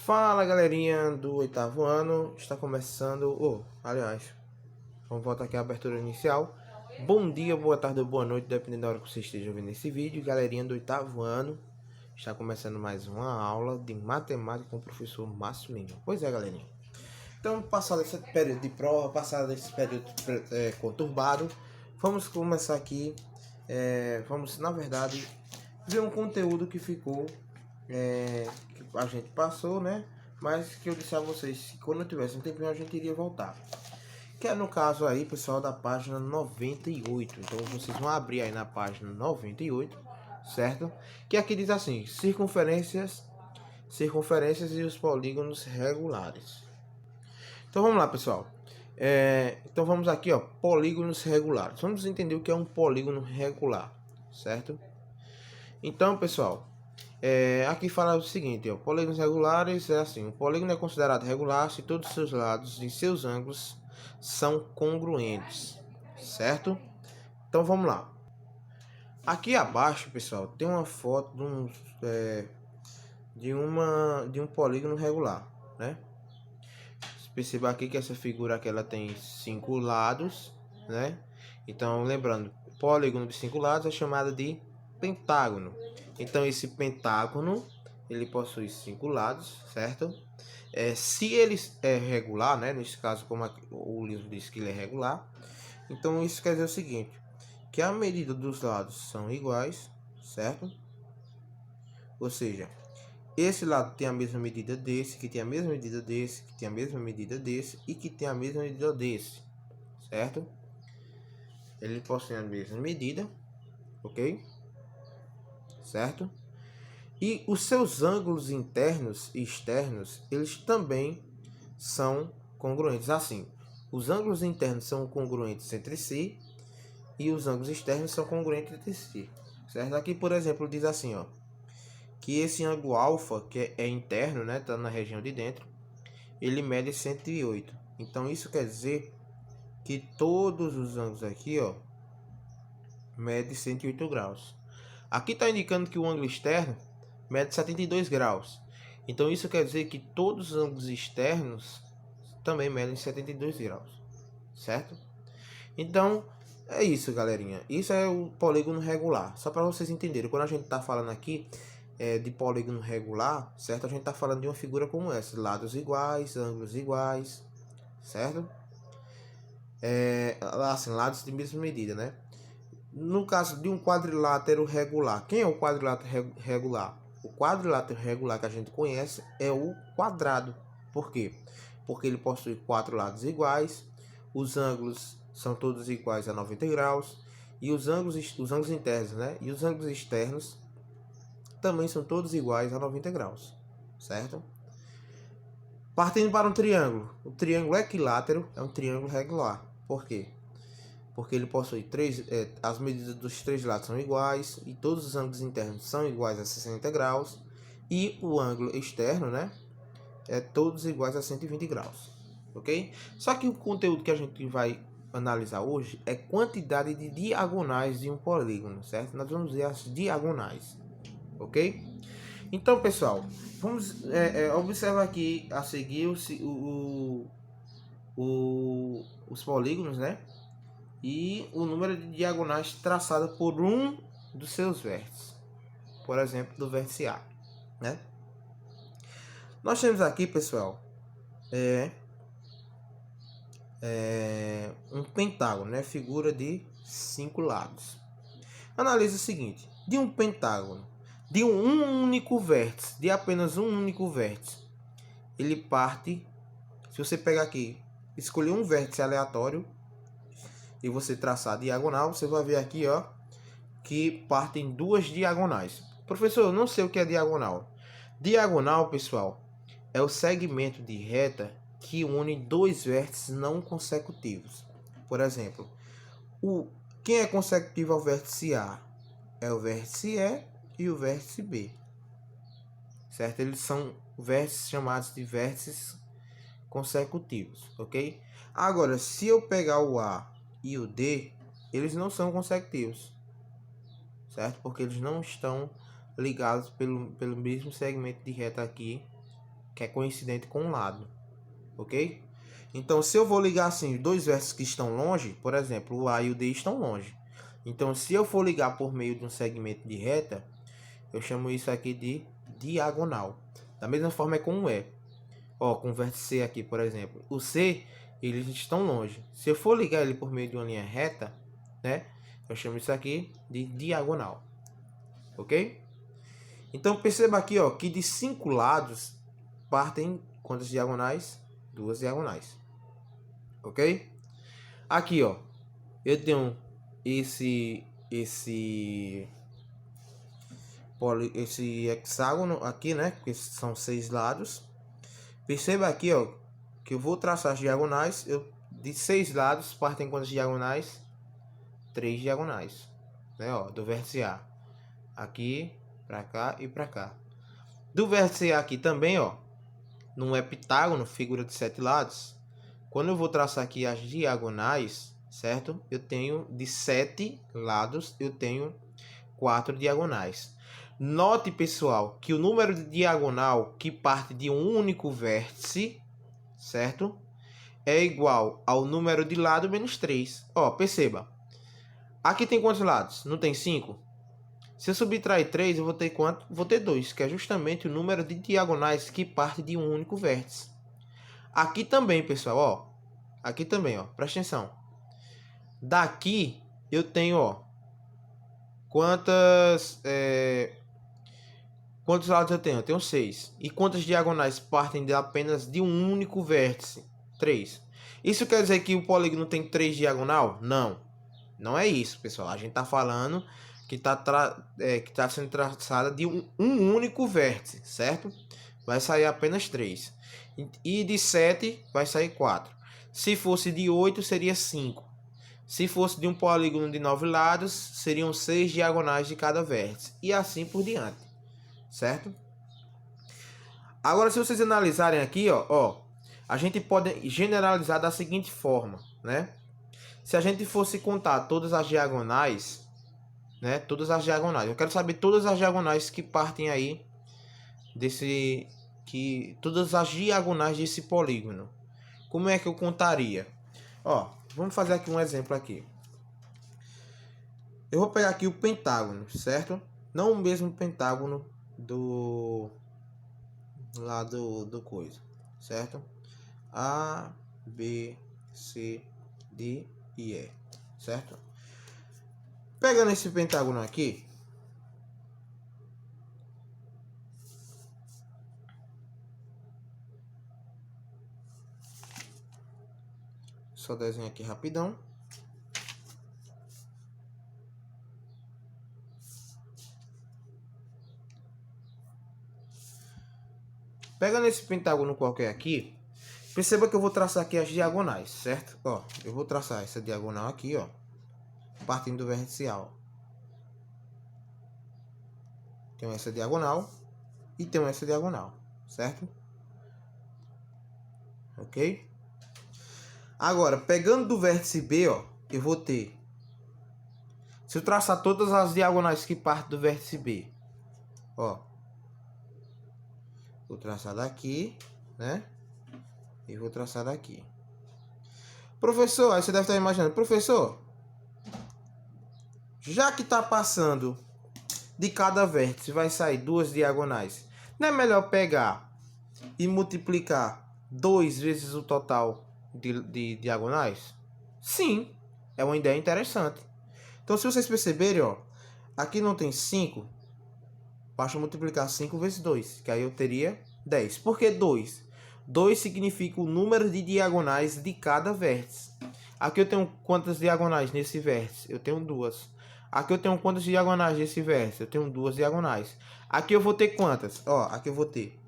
Fala galerinha do oitavo ano, está começando, aliás, vamos voltar aqui à abertura inicial. Bom dia, boa tarde ou boa noite, dependendo da hora que você esteja vendo esse vídeo. Galerinha do oitavo ano, está começando mais uma aula de matemática com o professor Márcio Lima. Pois é, galerinha. Então, passado esse período de prova, passado esse período conturbado, vamos começar aqui, vamos, na verdade, ver um conteúdo que ficou, que a gente passou, né? Mas que eu disse a vocês, que quando eu tivesse um tempinho a gente iria voltar. Que é no caso aí, pessoal, da página 98. Então, vocês vão abrir aí na página 98, certo? Que aqui diz assim, circunferências e os polígonos regulares. Então vamos lá, pessoal. Então vamos aqui, ó, polígonos regulares. Vamos entender o que é um polígono regular, certo? Então, pessoal, aqui fala o seguinte, ó, polígonos regulares é assim: o polígono é considerado regular se todos os seus lados e seus ângulos são congruentes, certo? Então vamos lá. Aqui abaixo, pessoal, tem uma foto de um polígono regular, né? Perceba aqui que essa figura aqui ela tem 5 lados, né? Então, lembrando, polígono de 5 lados é chamado de pentágono. Então, esse pentágono ele possui 5 lados, certo? Se ele é regular, né? Nesse caso, como o livro diz que ele é regular, então isso quer dizer o seguinte: que a medida dos lados são iguais, certo? Ou seja, esse lado tem a mesma medida desse, que tem a mesma medida desse, que tem a mesma medida desse e que tem a mesma medida desse, certo? Ele possui a mesma medida, ok? Certo? E os seus ângulos internos e externos, eles também são congruentes. Assim, os ângulos internos são congruentes entre si e os ângulos externos são congruentes entre si, certo? Aqui, por exemplo, diz assim, ó, que esse ângulo alfa, que é interno, né, tá na região de dentro, ele mede 108. Então isso quer dizer que todos os ângulos aqui, ó, mede 108 graus. Aqui está indicando que o ângulo externo mede 72 graus. Então isso quer dizer que todos os ângulos externos também medem 72 graus, certo? Então é isso, galerinha. Isso é o polígono regular. Só para vocês entenderem, quando a gente está falando aqui de polígono regular, certo? A gente está falando de uma figura como essa, lados iguais, ângulos iguais, certo? Assim, lados de mesma medida, né? No caso de um quadrilátero regular, quem é o quadrilátero regular? O quadrilátero regular que a gente conhece é o quadrado. Por quê? Porque ele possui 4 lados iguais, os ângulos são todos iguais a 90 graus e os ângulos internos, né? E os ângulos externos também são todos iguais a 90 graus, certo? Partindo para um triângulo. O triângulo equilátero é um triângulo regular. Por quê? Porque ele possui as medidas dos 3 lados são iguais e todos os ângulos internos são iguais a 60 graus e o ângulo externo, né, todos iguais a 120 graus, ok? Só que o conteúdo que a gente vai analisar hoje é quantidade de diagonais de um polígono, certo? Nós vamos ver as diagonais, ok? Então, pessoal, vamos observar aqui a seguir os polígonos, né? E o número de diagonais traçado por um dos seus vértices, por exemplo, do vértice A, né? Nós temos aqui, pessoal, um pentágono, né? Figura de 5 lados. Analise o seguinte: de um pentágono, de um único vértice, de apenas um único vértice, ele parte. Se você pegar aqui, escolher um vértice aleatório e você traçar a diagonal, você vai ver aqui, ó, que partem duas diagonais. Professor, eu não sei o que é diagonal. Diagonal, pessoal, é o segmento de reta que une dois vértices não consecutivos. Por exemplo, quem é consecutivo ao vértice A é o vértice E e o vértice B, certo? Eles são vértices chamados de vértices consecutivos, ok? Agora, se eu pegar o A e o D, eles não são consecutivos, certo? Porque eles não estão ligados pelo mesmo segmento de reta aqui, que é coincidente com um lado, ok? Então, se eu vou ligar assim, dois vértices que estão longe, por exemplo, o A e o D estão longe. Então, se eu for ligar por meio de um segmento de reta, eu chamo isso aqui de diagonal. Da mesma forma é com o E. Ó, com o vértice C aqui, por exemplo. O C, eles estão longe. Se eu for ligar ele por meio de uma linha reta, né? Eu chamo isso aqui de diagonal. Ok? Então, perceba aqui, ó, que de 5 lados partem quantas diagonais? 2 diagonais. Ok? Aqui, ó, eu tenho esse hexágono aqui, né? Que são 6 lados. Perceba aqui, ó, que eu vou traçar as diagonais. De 6 lados partem quantas diagonais? 3 diagonais, né? Ó, do vértice A. Aqui, para cá e para cá. Do vértice A aqui também, ó, num heptágono, figura de 7 lados. Quando eu vou traçar aqui as diagonais, certo? Eu tenho de 7 lados, eu tenho 4 diagonais. Note, pessoal, que o número de diagonal que parte de um único vértice, certo? É igual ao número de lado menos 3. Ó, perceba. Aqui tem quantos lados? Não tem 5? Se eu subtrair 3, eu vou ter quanto? Vou ter 2, que é justamente o número de diagonais que parte de um único vértice. Aqui também, pessoal, ó. Aqui também, ó. Presta atenção. Daqui eu tenho, ó. Quantos lados eu tenho? Eu tenho 6. E quantas diagonais partem apenas de um único vértice? 3. Isso quer dizer que o polígono tem 3 diagonal? Não. Não é isso, pessoal. A gente está falando que está sendo traçada de um único vértice, certo? Vai sair apenas 3. E de 7 vai sair 4. Se fosse de 8, seria 5. Se fosse de um polígono de 9 lados, seriam 6 diagonais de cada vértice. E assim por diante, certo? Agora, se vocês analisarem aqui, ó, a gente pode generalizar da seguinte forma, né? Se a gente fosse contar todas as diagonais, né? Todas as diagonais. Eu quero saber todas as diagonais que partem aí todas as diagonais desse polígono. Como é que eu contaria? Ó, vamos fazer aqui um exemplo aqui. Eu vou pegar aqui o pentágono, certo? Não o mesmo pentágono lá do coisa, certo? A, B, C, D e E, certo? Pegando esse pentágono aqui, só desenho aqui rapidão. Pegando esse pentágono qualquer aqui, perceba que eu vou traçar aqui as diagonais, certo? Ó, eu vou traçar essa diagonal aqui, ó, partindo do vértice A. Tenho essa diagonal e tenho essa diagonal, certo? Ok? Agora, pegando do vértice B, ó, eu vou ter... Se eu traçar todas as diagonais que partem do vértice B, ó, vou traçar daqui, né? E vou traçar daqui. Professor, aí você deve estar imaginando, professor, já que está passando de cada vértice, vai sair 2 diagonais. Não é melhor pegar e multiplicar 2 vezes o total de diagonais? Sim, é uma ideia interessante. Então, se vocês perceberem, ó, aqui não tem 5, basta multiplicar 5 vezes 2, que aí eu teria 10. Por que 2? 2 significa o número de diagonais de cada vértice. Aqui eu tenho quantas diagonais nesse vértice? Eu tenho 2. Aqui eu tenho quantas diagonais nesse vértice? Eu tenho 2 diagonais. Aqui eu vou ter quantas? Ó, aqui eu vou ter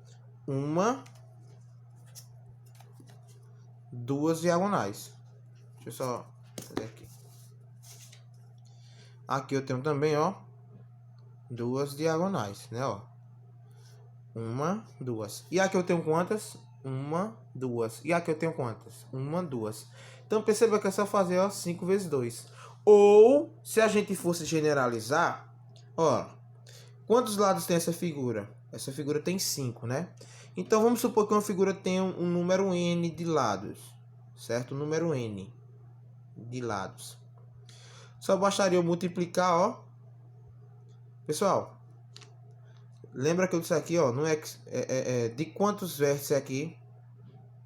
2 diagonais. Deixa eu só fazer aqui. Aqui eu tenho também, ó, 2 diagonais, né, ó. 1, 2. E aqui eu tenho quantas? 1, 2. E aqui eu tenho quantas? 1, 2. Então perceba que é só fazer, ó, 5 vezes 2. Ou, se a gente fosse generalizar, ó, quantos lados tem essa figura? Essa figura tem 5, né? Então vamos supor que uma figura tenha um número n de lados, certo? Um número n de lados. Só bastaria eu multiplicar, ó. Pessoal, lembra que eu disse aqui, ó, no de quantos vértices aqui,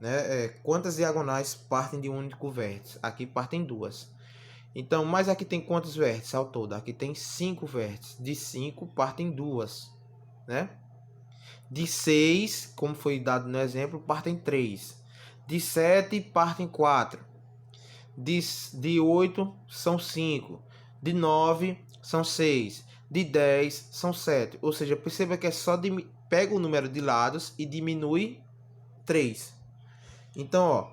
né? Quantas diagonais partem de um único vértice? Aqui partem duas. Então, mas aqui tem quantos vértices ao todo? Aqui tem 5 vértices. De 5 partem duas, né? De 6, como foi dado no exemplo, partem 3. De 7 partem 4. De 8 são 5. De 9 são 6. De 10 são 7. Ou seja, perceba que é só pega o número de lados e diminui 3. Então, ó,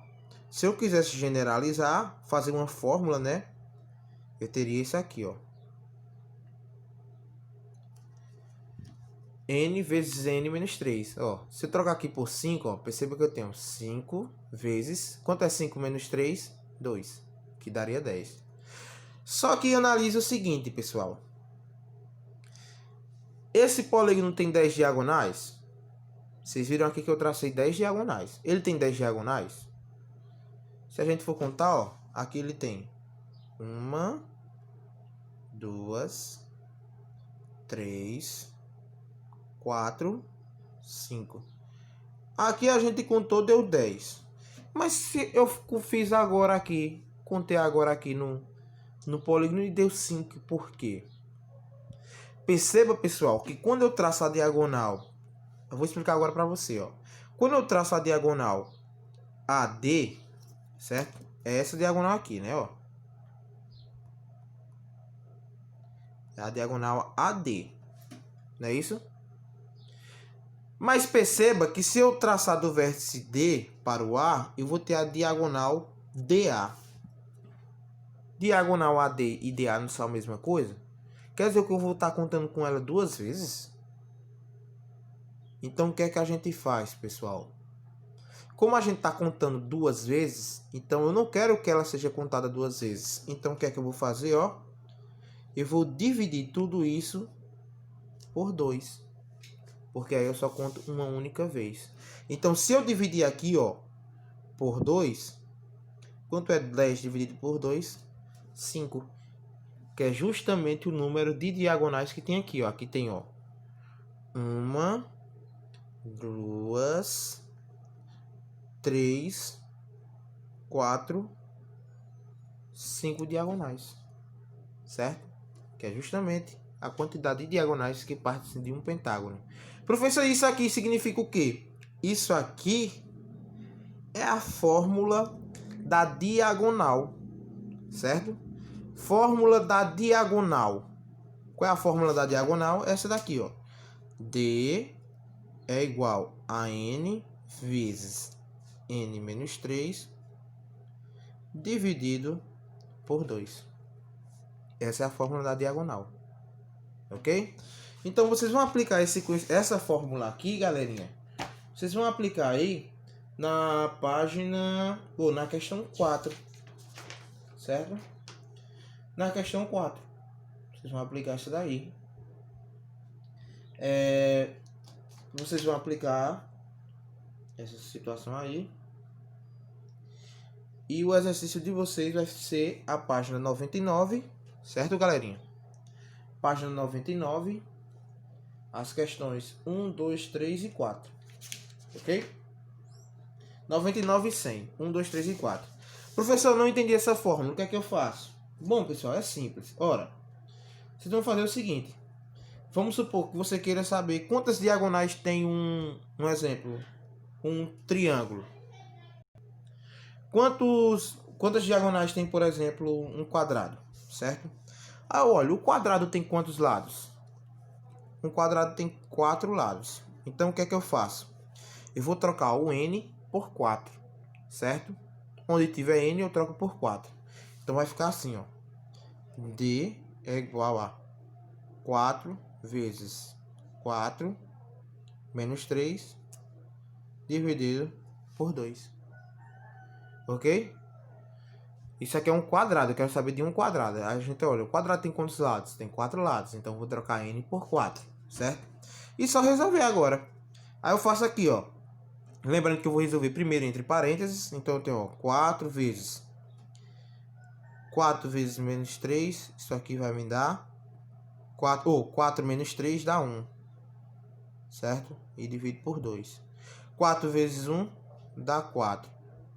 se eu quisesse generalizar, fazer uma fórmula, né? Eu teria isso aqui, ó. N vezes N menos 3. Ó, se eu trocar aqui por 5, ó, perceba que eu tenho 5 vezes... Quanto é 5 menos 3? 2. Que daria 10. Só que analise o seguinte, pessoal. Esse polígono tem 10 diagonais? Vocês viram aqui que eu tracei 10 diagonais. Ele tem 10 diagonais? Se a gente for contar, ó, aqui ele tem 1, 2, 3, 4, 5. Aqui a gente contou, deu 10. Mas se eu fiz agora aqui, contei agora aqui no polígono e deu 5. Por quê? Perceba, pessoal, que quando eu traço a diagonal, eu vou explicar agora para você, ó. Quando eu traço a diagonal AD, certo? É essa diagonal aqui, né, ó. É a diagonal AD. Não é isso? Mas perceba que se eu traçar do vértice D para o A, eu vou ter a diagonal DA. Diagonal AD e DA não são a mesma coisa? Quer dizer que eu vou estar contando com ela duas vezes? Então, o que é que a gente faz, pessoal? Como a gente está contando duas vezes, então eu não quero que ela seja contada duas vezes. Então, o que é que eu vou fazer, ó? Eu vou dividir tudo isso por 2. Porque aí eu só conto uma única vez. Então, se eu dividir aqui, ó, por 2, quanto é 10 dividido por 2? 5. Que é justamente o número de diagonais que tem aqui, ó. Aqui tem, ó, 1, 2, 3, 4, 5 diagonais. Certo? Que é justamente a quantidade de diagonais que partem de um pentágono. Professor, isso aqui significa o quê? Isso aqui é a fórmula da diagonal, certo? Fórmula da diagonal. Qual é a fórmula da diagonal? Essa daqui, ó. D é igual a N vezes N menos 3 dividido por 2. Essa é a fórmula da diagonal. Ok? Então, vocês vão aplicar essa fórmula aqui, galerinha. Vocês vão aplicar aí na página... ou na questão 4. Certo? Na questão 4. Vocês vão aplicar isso daí. Vocês vão aplicar essa situação aí. E o exercício de vocês vai ser a página 99. Certo, galerinha? Página 99. As questões 1, 2, 3 e 4. Ok? 99 e 100. 1, 2, 3 e 4. Professor, não entendi essa fórmula. O que é que eu faço? Bom, pessoal, é simples. Ora, vocês vão fazer o seguinte. Vamos supor que você queira saber quantas diagonais tem um exemplo. Um triângulo. Quantas diagonais tem, por exemplo, um quadrado? Certo? Ah, olha, o quadrado tem quantos lados? Um quadrado tem 4 lados. Então, o que é que eu faço? Eu vou trocar o N por 4, certo? Onde tiver N, eu troco por 4. Então, vai ficar assim, ó. D é igual a 4 vezes 4 menos 3 dividido por 2. Ok? Isso aqui é um quadrado, eu quero saber de um quadrado. Aí a gente olha, o quadrado tem quantos lados? Tem 4 lados, então eu vou trocar N por 4, certo? E só resolver agora. Aí eu faço aqui, ó. Lembrando que eu vou resolver primeiro entre parênteses. Então eu tenho, ó, 4 vezes menos 3. Isso aqui vai me dar 4 menos 3 dá 1. Certo? E divido por 2. 4 vezes 1 dá 4.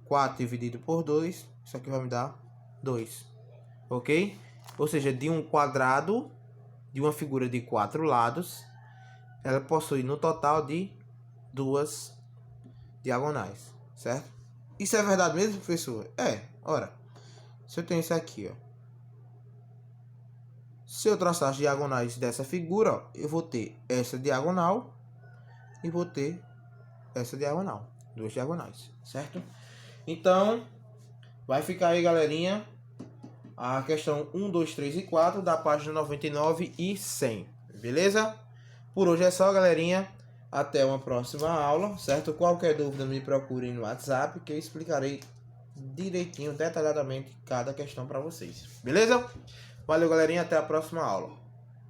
4 dividido por 2. Isso aqui vai me dar 2. Ok? Ou seja, de um quadrado, de uma figura de 4 lados, ela possui no total de 2 diagonais, certo? Isso é verdade mesmo, professor? Ora, se eu tenho isso aqui, ó. Se eu traçar as diagonais dessa figura, ó, eu vou ter essa diagonal e vou ter essa diagonal. 2 diagonais, certo? Então, vai ficar aí, galerinha, a questão 1, 2, 3 e 4 da página 99 e 100. Beleza? Por hoje é só, galerinha. Até uma próxima aula, certo? Qualquer dúvida me procure no WhatsApp que eu explicarei direitinho, detalhadamente cada questão para vocês. Beleza? Valeu, galerinha. Até a próxima aula.